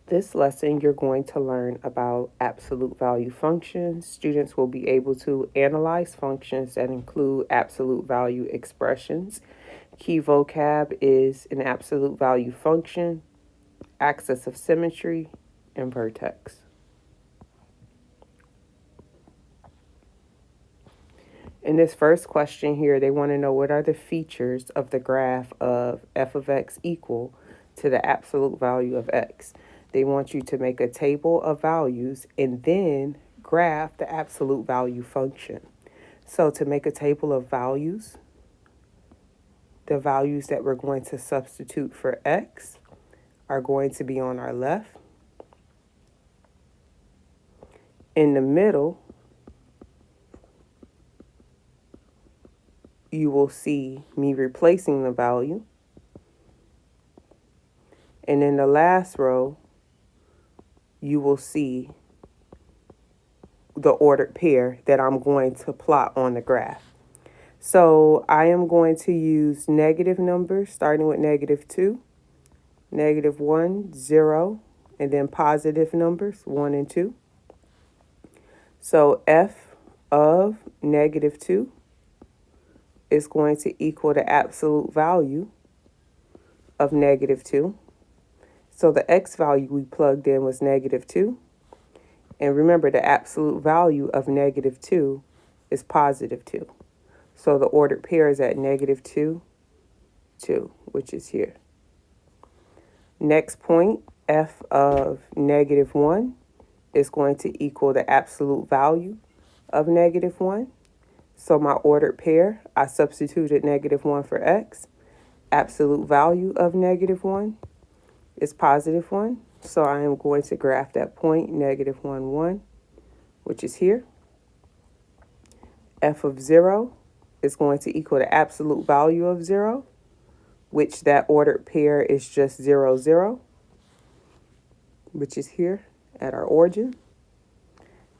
This lesson, you're going to learn about absolute value functions. Students will be able to analyze functions that include absolute value expressions. Key vocab is an absolute value function, axis of symmetry, and vertex. In this first question here, they want to know what are the features of the graph of f of x equal to the absolute value of x. They want you to make a table of values and then graph the absolute value function. So to make a table of values, the values that we're going to substitute for x are going to be on our left. In the middle, you will see me replacing the value. And in the last row, you will see the ordered pair that I'm going to plot on the graph. So I am going to use negative numbers, starting with -2, -1, 0, and then positive numbers, 1 and 2. So f of -2 is going to equal the absolute value of -2. So the x value we plugged in was -2. And remember, the absolute value of -2 is +2. So the ordered pair is at -2, 2, which is here. Next point, f of -1 is going to equal the absolute value of -1. So my ordered pair, I substituted -1 for x. Absolute value of -1 is +1. So I am going to graph that point, -1, 1, which is here. F of 0 is going to equal the absolute value of 0, which that ordered pair is just 0, 0, which is here at our origin.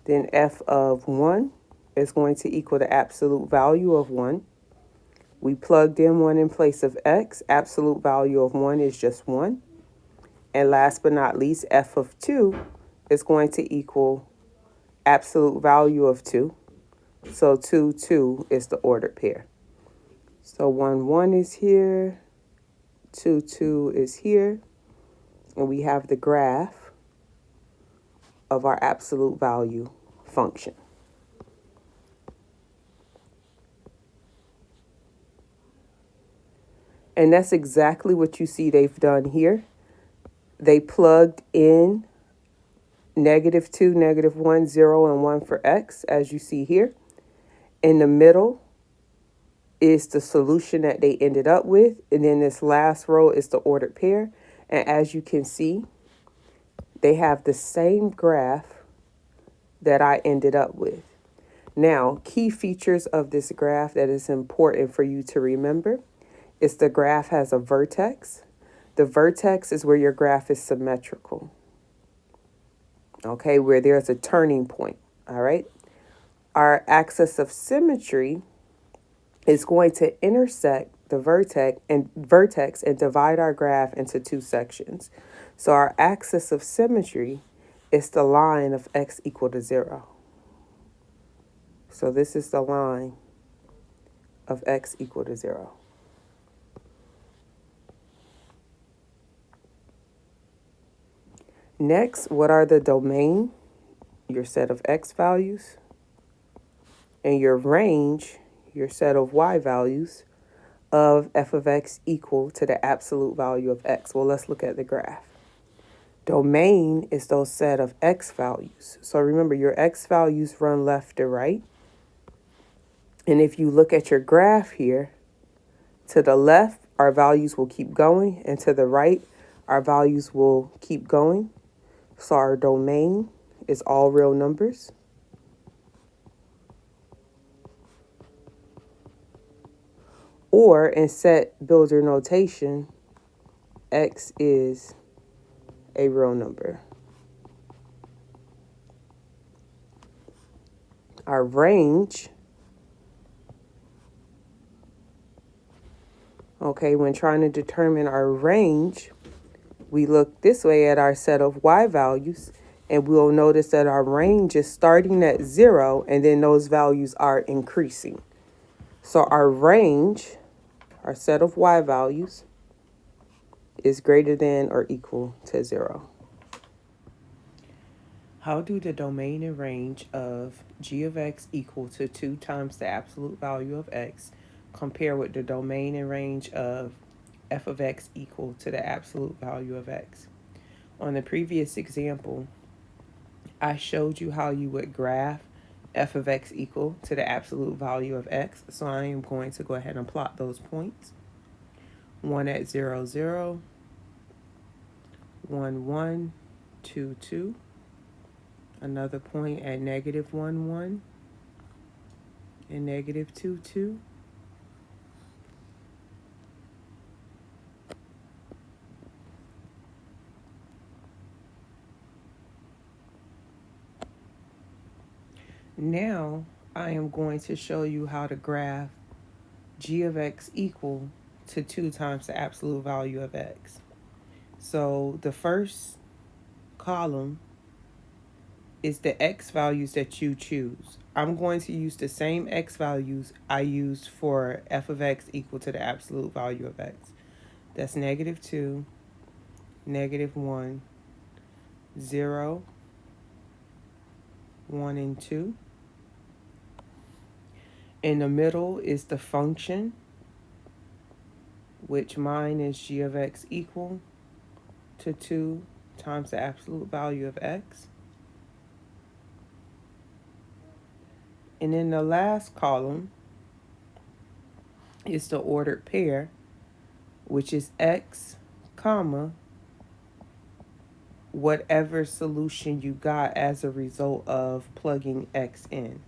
Then f of 1 is going to equal the absolute value of 1. We plugged in 1 in place of x. Absolute value of 1 is just 1. And last but not least, f of 2 is going to equal absolute value of 2. So 2, 2 is the ordered pair. So 1, 1 is here. 2, 2 is here. And we have the graph of our absolute value function. And that's exactly what you see they've done here. They plugged in -2, -1, 0, and 1 for x, as you see here. In the middle is the solution that they ended up with. And then this last row is the ordered pair. And as you can see, they have the same graph that I ended up with. Now, key features of this graph that is important for you to remember is the graph has a vertex. The vertex is where your graph is symmetrical. Okay, where there's a turning point. All right. Our axis of symmetry is going to intersect the vertex and divide our graph into two sections. So our axis of symmetry is the line of x equal to 0. So this is the line of x equal to 0. Next, what are the domain, your set of x values, and your range, your set of y values of f of x equal to the absolute value of x? Well, let's look at the graph. Domain is those set of x values. So remember, your x values run left to right. And if you look at your graph here, to the left, our values will keep going, and to the right, our values will keep going. So our domain is all real numbers. Or in set builder notation, x is a real number. Our range, okay, when trying to determine our range, We look this way at our set of y values, and we'll notice that our range is starting at 0, and then those values are increasing. So our range, our set of y values, is greater than or equal to 0. How do the domain and range of g of x equal to 2 times the absolute value of x compare with the domain and range of f of x equal to the absolute value of x? On the previous example, I showed you how you would graph f of x equal to the absolute value of x. So I am going to go ahead and plot those points. 1 at 0, 0, 1, 1, 2, 2. Another point at negative 1, 1, and negative 2, 2. Now I am going to show you how to graph g of x equal to 2 times the absolute value of x. So the first column is the x values that you choose. I'm going to use the same x values I used for f of x equal to the absolute value of x. That's negative 2, negative 1, 0, 1, and 2. In the middle is the function, which mine is g of x equal to 2 times the absolute value of x. And in the last column is the ordered pair, which is x, comma, whatever solution you got as a result of plugging x in.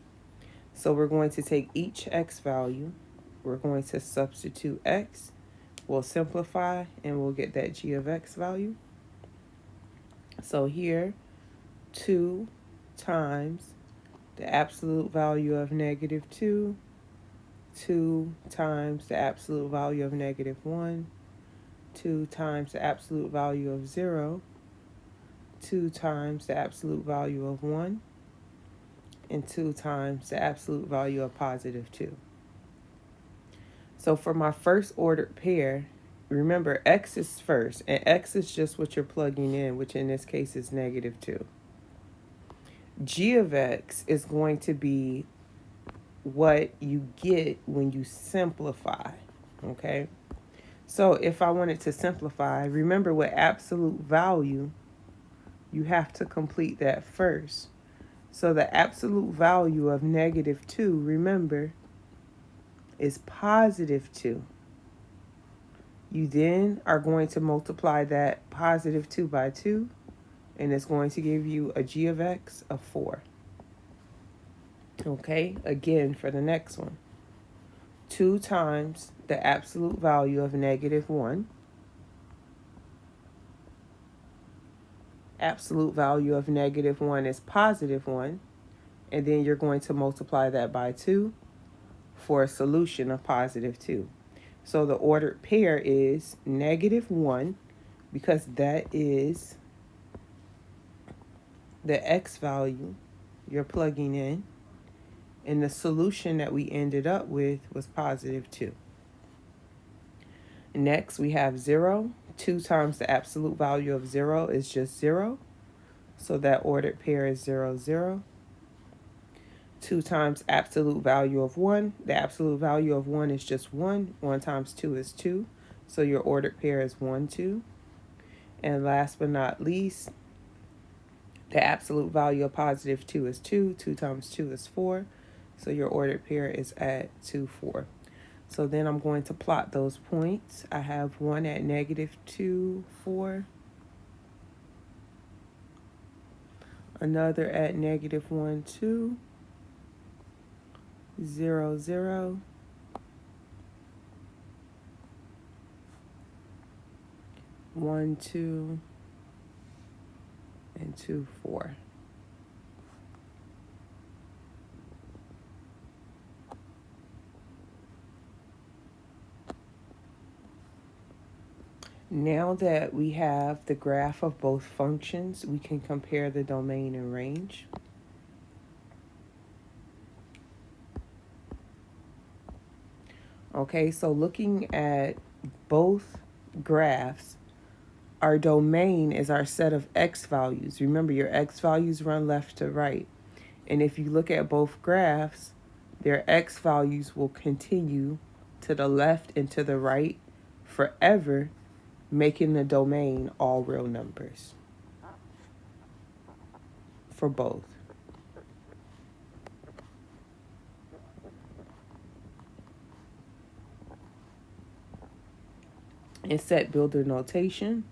So we're going to take each x value, we're going to substitute x, we'll simplify, and we'll get that g of x value. So here, 2 times the absolute value of negative 2, 2 times the absolute value of negative 1, 2 times the absolute value of 0, 2 times the absolute value of 1, and 2 times the absolute value of positive 2. So for my first ordered pair, remember x is first, and x is just what you're plugging in, which in this case is negative 2. G of x is going to be what you get when you simplify, okay? So if I wanted to simplify, remember with absolute value, you have to complete that first. So the absolute value of negative 2, remember, is positive 2. You then are going to multiply that positive 2 by 2, and it's going to give you a g of x of 4. Okay, again for the next one. 2 times the absolute value of negative 1. Absolute value of negative 1 is positive 1. And then you're going to multiply that by 2 for a solution of positive 2. So the ordered pair is negative 1, because that is the x value you're plugging in. And the solution that we ended up with was positive 2. Next, we have 0. 2 times the absolute value of 0 is just 0. So that ordered pair is 0, 0. 2 times absolute value of 1. The absolute value of 1 is just 1. 1 times 2 is 2. So your ordered pair is 1, 2. And last but not least, the absolute value of positive 2 is 2. 2 times 2 is 4. So your ordered pair is at 2, 4. So then I'm going to plot those points. I have one at negative 2, 4. Another at negative 1, 2. 0, 0. 1, 2. And 2, 4. Now that we have the graph of both functions, we can compare the domain and range. Okay, so looking at both graphs, our domain is our set of x values. Remember, your x values run left to right. And if you look at both graphs, their x values will continue to the left and to the right forever, making the domain all real numbers for both. In set builder notation,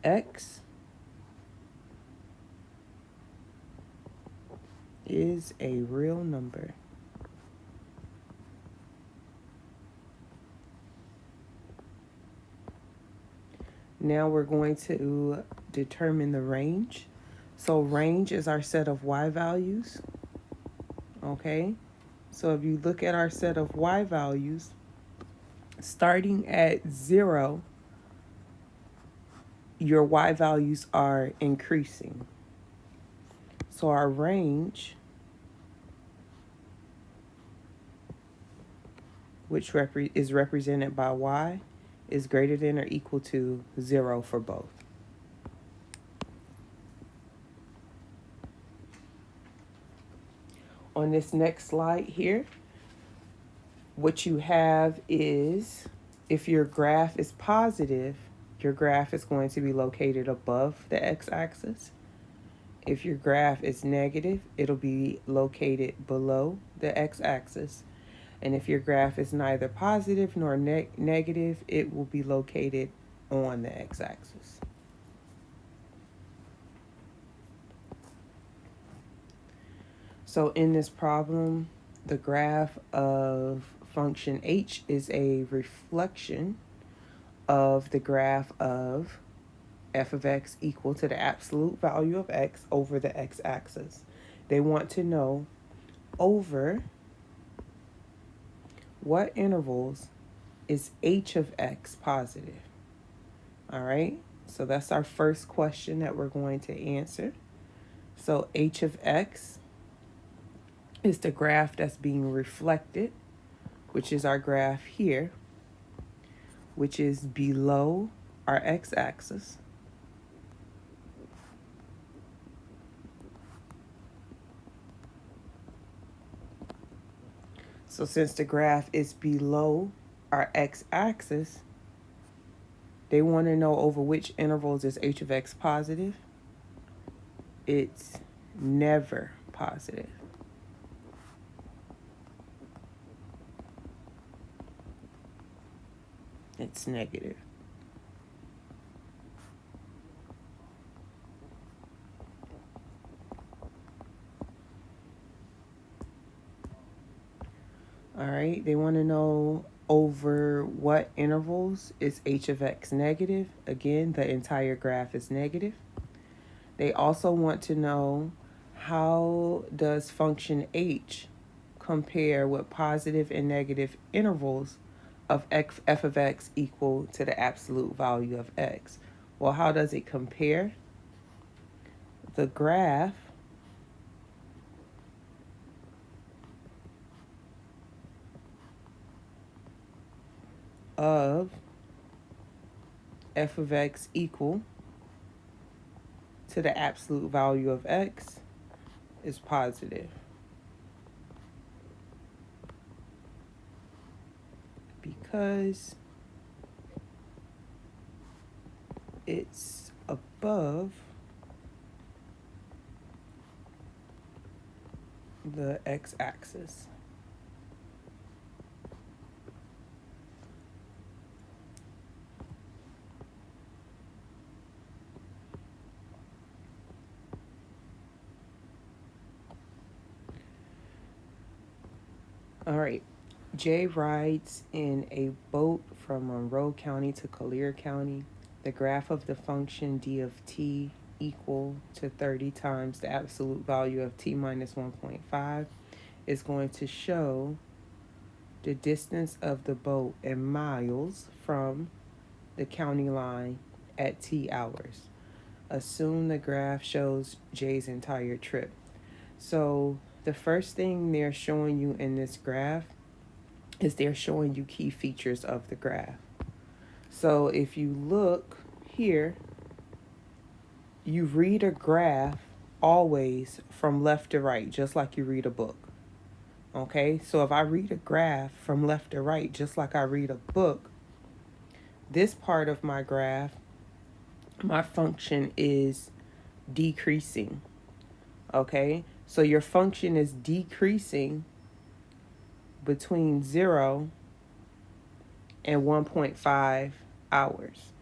x is a real number. Now we're going to determine the range. So range is our set of y values. Okay, so if you look at our set of y values, starting at 0, your y values are increasing. So our range, which is represented by y, is greater than or equal to 0 for both. On this next slide here, what you have is, if your graph is positive, your graph is going to be located above the x-axis. If your graph is negative, it'll be located below the x-axis. And if your graph is neither positive nor negative, it will be located on the x-axis. So in this problem, the graph of function h is a reflection of the graph of f of x equal to the absolute value of x over the x-axis. They want to know over what intervals is h of x positive. All right, so that's our first question that we're going to answer. So h of x is the graph that's being reflected, which is our graph here, which is below our x-axis. So since the graph is below our x-axis, they want to know over which intervals is h of x positive. It's never positive. It's negative. All right, they want to know over what intervals is h of x negative. Again, the entire graph is negative. They also want to know, how does function h compare with positive and negative intervals of f of x equal to the absolute value of x? Well, how does it compare? The graph of f of x equal to the absolute value of x is positive, because it's above the x-axis. All right. Jay rides in a boat from Monroe County to Collier County. The graph of the function d of t equal to 30 times the absolute value of t minus 1.5 is going to show the distance of the boat in miles from the county line at T hours. Assume the graph shows J's entire trip. So the first thing they're showing you in this graph is they're showing you key features of the graph. So if you look here, you read a graph always from left to right, just like you read a book. Okay, so if I read a graph from left to right, just like I read a book, this part of my graph, my function is decreasing. Okay, so your function is decreasing between 0 and 1.5 hours.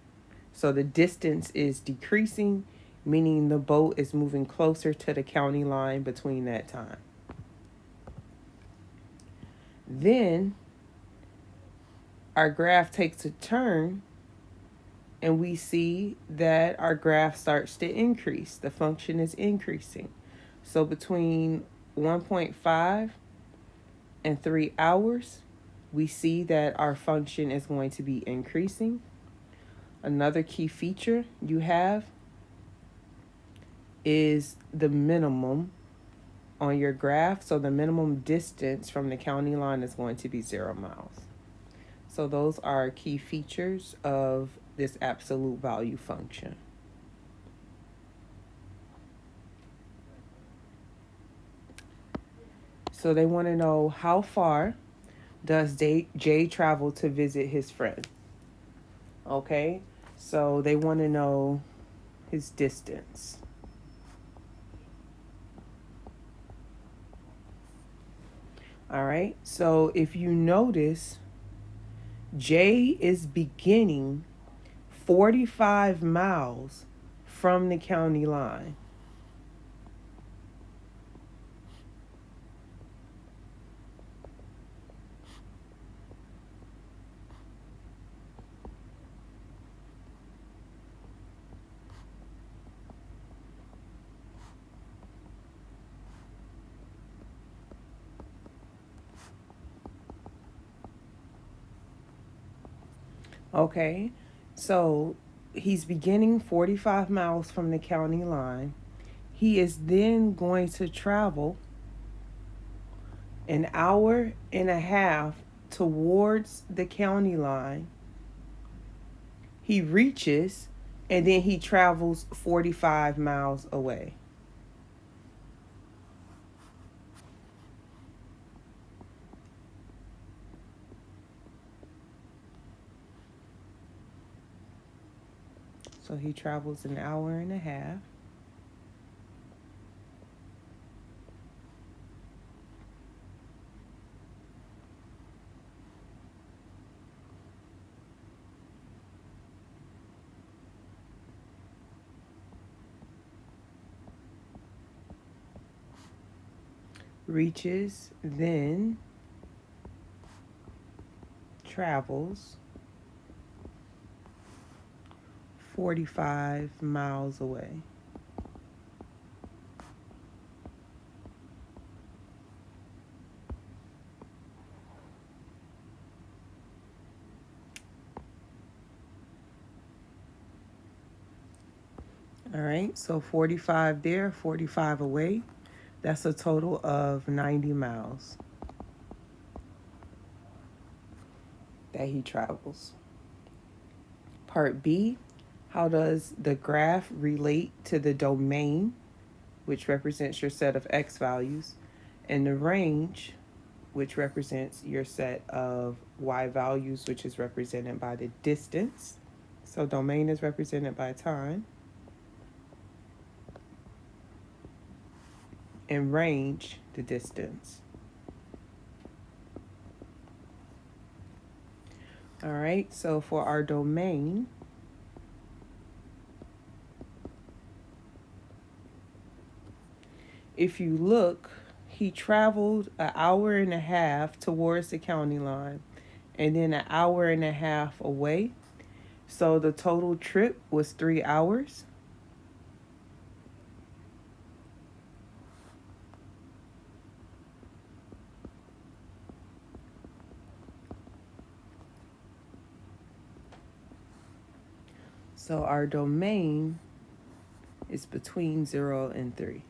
So the distance is decreasing, meaning the boat is moving closer to the county line between that time. Then our graph takes a turn and we see that our graph starts to increase. The function is increasing. So between 1.5 and 3 hours, we see that our function is going to be increasing. Another key feature you have is the minimum on your graph. So the minimum distance from the county line is going to be 0 miles. So those are key features of this absolute value function. So they want to know, how far does Jay travel to visit his friend? Okay, so they want to know his distance. All right, so if you notice, Jay is beginning 45 miles from the county line. Okay, so he's beginning 45 miles from the county line. He is then going to travel an hour and a half towards the county line. He reaches and then he travels 45 miles away. So he travels an hour and a half. Reaches, then travels 45 miles away. All right, so 45 there, 45 away. That's a total of 90 miles that he travels. Part B, how does the graph relate to the domain, which represents your set of x values, and the range, which represents your set of y values, which is represented by the distance. So domain is represented by time, and range, the distance. All right, so for our domain, if you look, he traveled an hour and a half towards the county line and then an hour and a half away. So the total trip was 3 hours. So our domain is between 0 and 3.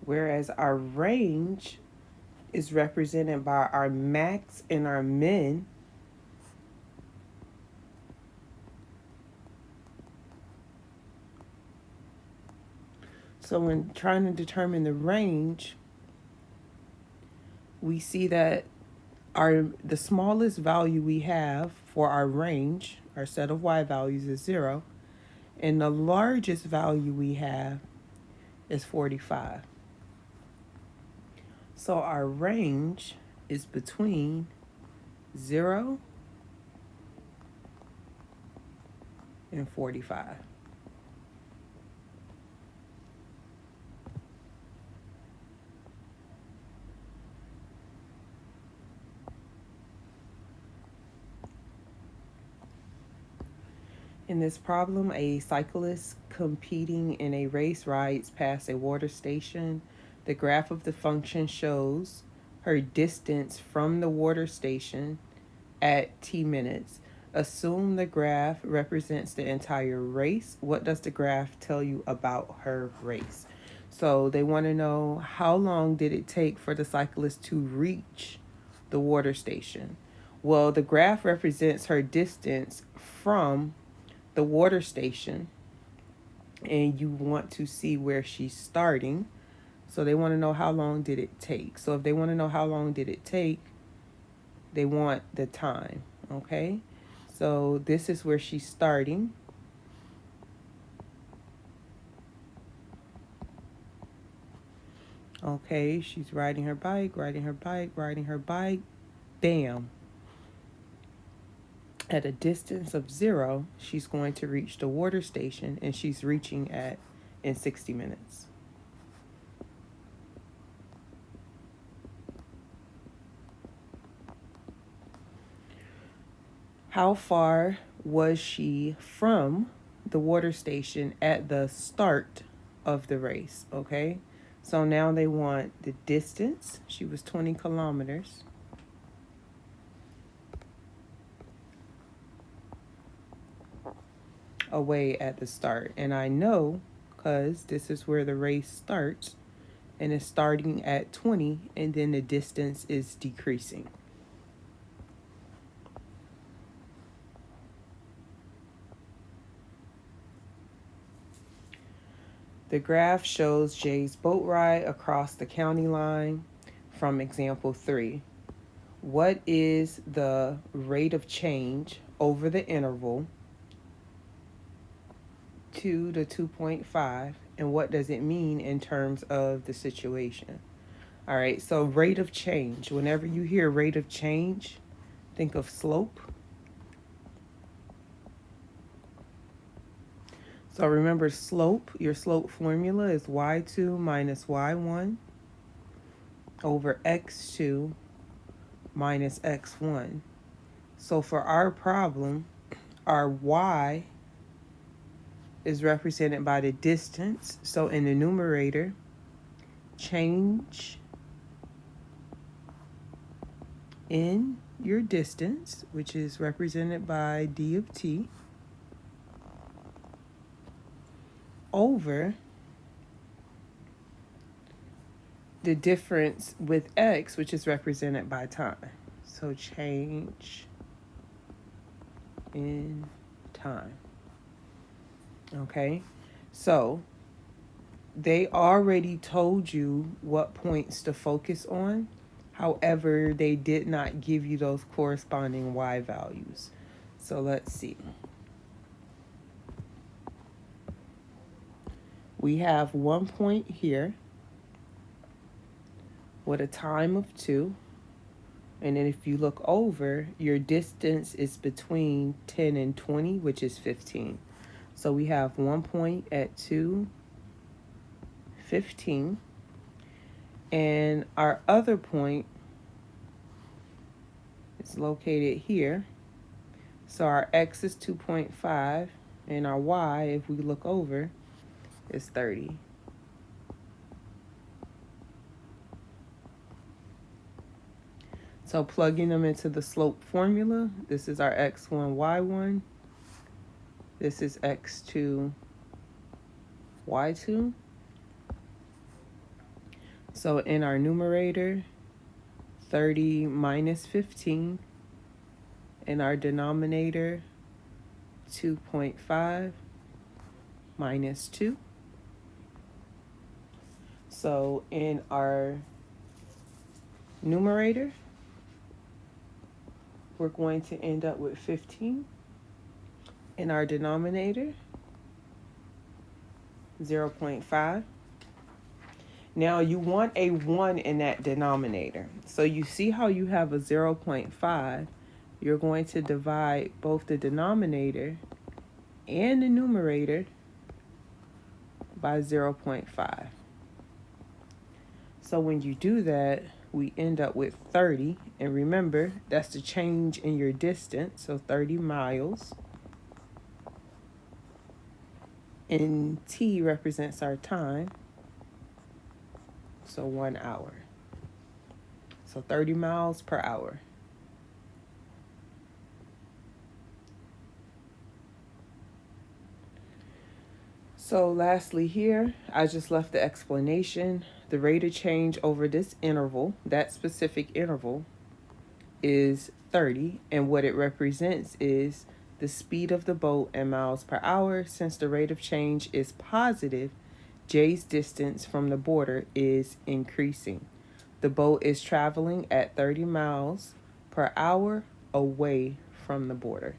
Whereas our range is represented by our max and our min. So when trying to determine the range, we see that the smallest value we have for our range, our set of y values, is 0, and the largest value we have is 45. So our range is between 0 and 45. In this problem, a cyclist competing in a race rides past a water station. The graph of the function shows her distance from the water station at t minutes. Assume the graph represents the entire race. What does the graph tell you about her race? So they want to know, how long did it take for the cyclist to reach the water station? Well, the graph represents her distance from the water station, and you want to see where she's starting. So they want to know, how long did it take? So if they want to know how long did it take, they want the time. Okay, so this is where she's starting. Okay, she's riding her bike, riding her bike, riding her bike. Bam. At a distance of 0, she's going to reach the water station, and she's reaching in 60 minutes. How far was she from the water station at the start of the race? Okay, so now they want the distance. She was 20 kilometers. Away at the start. And I know because this is where the race starts, and it's starting at 20, and then the distance is decreasing. The graph shows Jay's boat ride across the county line from example 3. What is the rate of change over the interval 2 to 2.5, and what does it mean in terms of the situation? All right, so rate of change. Whenever you hear rate of change, think of slope. So remember slope, your slope formula is y2 minus y1 over x2 minus x1. So for our problem, our y is represented by the distance. So in the numerator, change in your distance, which is represented by d of t, over the difference with x, which is represented by time. So change in time. Okay, so they already told you what points to focus on. However, they did not give you those corresponding y values. So let's see. We have 1 point here with a time of 2. And then if you look over, your distance is between 10 and 20, which is 15. So we have 1 point at 2, 15. And our other point is located here. So our x is 2.5, and our y, if we look over, is 30. So plugging them into the slope formula, this is our x1, y1. This is x2, y2. So in our numerator, 30 minus 15. In our denominator, 2.5 minus 2. So in our numerator, we're going to end up with 15. In our denominator, 0.5. Now you want a 1 in that denominator. So you see how you have a 0.5. You're going to divide both the denominator and the numerator by 0.5. So when you do that, we end up with 30. And remember, that's the change in your distance, so 30 miles. And T represents our time, so 1 hour. So 30 miles per hour. So lastly here, I just left the explanation. The rate of change over this interval, that specific interval, is 30. And what it represents is the speed of the boat in miles per hour. Since the rate of change is positive, J's distance from the border is increasing. The boat is traveling at 30 miles per hour away from the border.